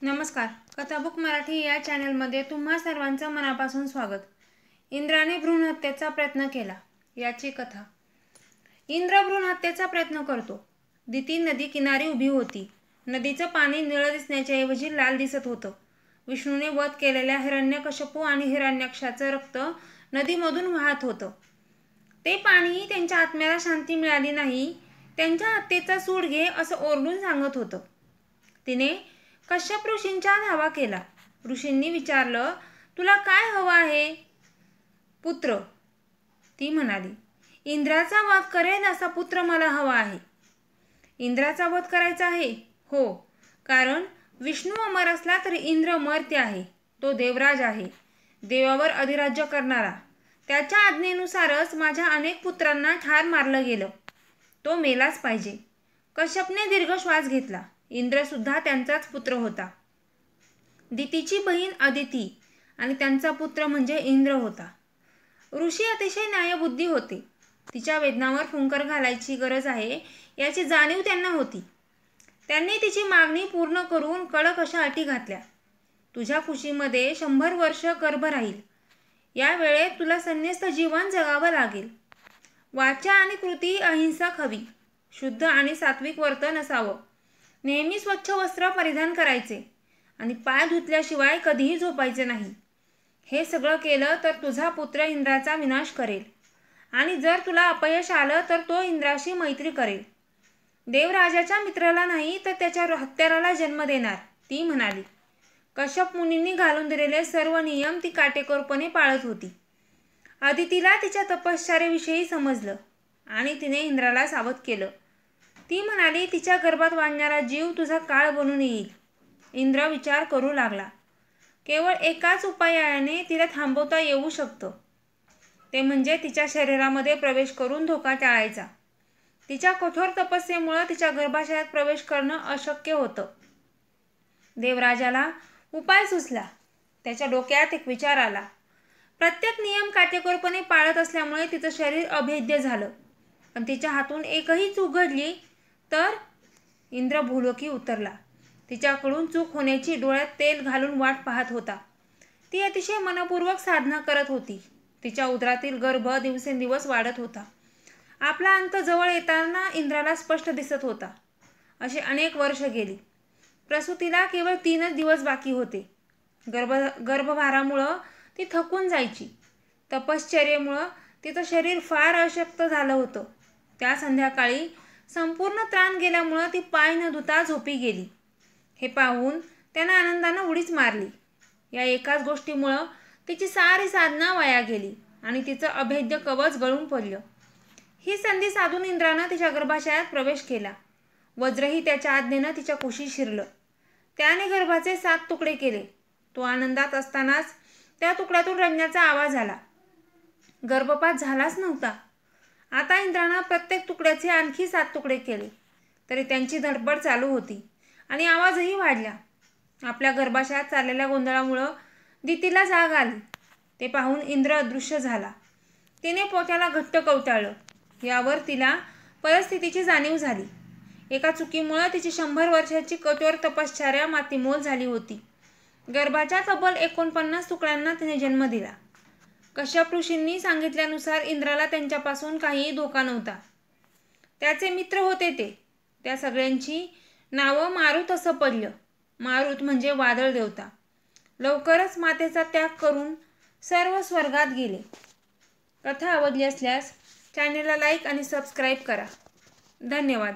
नमस्कार. कथाबुक मराठी या चॅनलमध्ये तुम्हा सर्वांचं मनापासून स्वागत. इंद्राने भ्रूणहत्येचा प्रयत्न केला याची कथा. इंद्र भ्रूणहत्येचा प्रयत्न करतो. दिती नदी किनारी उभी होती. नदीचं पाणी निळं दिसण्याच्या ऐवजी लाल दिसत होतं. विष्णूने वध केलेल्या हिरण्यकश्यपू आणि हिरण्याक्षाचं रक्त नदीमधून वाहत होतं. ते पाणी त्यांच्या आत्म्याला शांती मिळाली नाही. त्यांच्या हत्येचा सूड घे असं ओरडून सांगत होतं. तिने कश्यप ऋषींच्या धावा केला. ऋषींनी विचारलं, तुला काय हवं आहे? पुत्र, ती म्हणाली. इंद्राचा वध करेल असा पुत्र मला हवा आहे. इंद्राचा वध करायचा आहे? हो, कारण विष्णू अमर असला तरी इंद्र मर्त्य आहे. तो देवराज आहे, देवावर अधिराज्य करणारा. त्याच्या आज्ञेनुसारच माझ्या अनेक पुत्रांना ठार मारलं गेलं. तो मेलाच पाहिजे. कश्यपने दीर्घ श्वास घेतला. इंद्र सुद्धा त्यांचाच पुत्र होता. दितीची बहीण अदिती आणि त्यांचा पुत्र म्हणजे इंद्र होता. ऋषी अतिशय न्यायबुद्धी होते. तिच्या वेदनावर फुंकर घालायची गरज आहे याची जाणीव त्यांना होती. त्यांनी तिची मागणी पूर्ण करून कडक अशा अटी घातल्या. तुझ्या कुशीमध्ये 100 वर्ष गर्भ राहील. या वेळेत तुला संन्यस्त जीवन जगावं लागेल. वाचा आणि कृती अहिंसक हवी. शुद्ध आणि सात्विक वर्तन असावं. नेहमी स्वच्छ वस्त्र परिधान करायचे आणि पाय धुतल्याशिवाय कधीही झोपायचे नाही. हे सगळं केलं तर तुझा पुत्र इंद्राचा विनाश करेल आणि जर तुला अपयश आलं तर तो इंद्राशी मैत्री करेल. देवराजाच्या मित्राला नाही तर त्याच्या हत्याराला जन्म देणार, ती म्हणाली. कश्यप मुनींनी घालून दिलेले सर्व नियम ती काटेकोरपणे पाळत होती. अदितीला तिच्या तपश्चर्येविषयी समजलं आणि तिने इंद्राला सावध केलं. ती म्हणाली, तिच्या गर्भात वाढणारा जीव तुझा काळ बनून येईल. इंद्र विचार करू लागला. केवळ एकाच उपायाने तिला थांबवता येऊ शकतं. ते म्हणजे तिच्या शरीरामध्ये प्रवेश करून धोका टाळायचा. तिच्या कठोर तपस्येमुळे तिच्या गर्भाशयात प्रवेश करणं अशक्य होतं. देवराजाला उपाय सुचला. त्याच्या डोक्यात एक विचार आला. प्रत्येक नियम काटेकोरपणे पाळत असल्यामुळे तिचं शरीर अभेद्य झालं. पण तिच्या हातून एकही चूक घडली तर? इंद्र भूलोकी उतरला. तिच्याकडून चूक होण्याची डोळ्यात तेल घालून वाट पाहत होता. ती अतिशय मनपूर्वक साधना करत होती. तिच्या उदरातील गर्भ दिवसेंदिवस वाढत होता. आपला अंत जवळ येताना इंद्राला स्पष्ट दिसत होता. असे अनेक वर्ष गेली. प्रसूतीला केवळ 3च दिवस बाकी होते. गर्भभारामुळं ती थकून जायची. तपश्चर्येमुळं तिचं शरीर फार अशक्त झालं होतं. त्या संध्याकाळी संपूर्ण त्राण गेल्यामुळं ती पाय न धुता झोपी गेली. हे पाहून त्यानं आनंदानं उडीच मारली. या एकाच गोष्टीमुळं तिची सारी साधना वाया गेली आणि तिचं अभेद्य कवच गळून पडलं. ही संधी साधून इंद्रानं तिच्या गर्भाशयात प्रवेश केला. वज्रही त्याच्या आज्ञेनं तिच्या कुशीत शिरलं. त्याने गर्भाचे 7 तुकडे केले. तो आनंदात असतानाच त्या तुकड्यातून रडण्याचा आवाज आला. गर्भपात झालाच नव्हता. आता इंद्रानं प्रत्येक तुकड्याचे आणखी 7 तुकडे केले तरी त्यांची धडपड चालू होती आणि आवाजही वाढला. आपल्या गर्भाशयात चाललेल्या गोंधळामुळं दितीला जाग आली. ते पाहून इंद्र अदृश्य झाला. तिने पोटाला घट्ट कवटाळलं. यावर तिला परिस्थितीची जाणीव झाली. एका चुकीमुळं तिची 100 वर्षाची कठोर तपश्चर्या मातीमोल झाली होती. गर्भाच्या तब्बल 49 तुकड्यांना तिने जन्म दिला. कश्यप ऋषींनी सांगितल्यानुसार इंद्राला त्यांच्यापासून काहीही धोका नव्हता. त्याचे मित्र होते ते. त्या सगळ्यांची नावं मारुत असं पडलं. मारुत म्हणजे वादळ देवता. लवकरच मातेचा त्याग करून सर्व स्वर्गात गेले. कथा आवडली असल्यास चॅनेलला लाईक आणि सबस्क्राईब करा. धन्यवाद.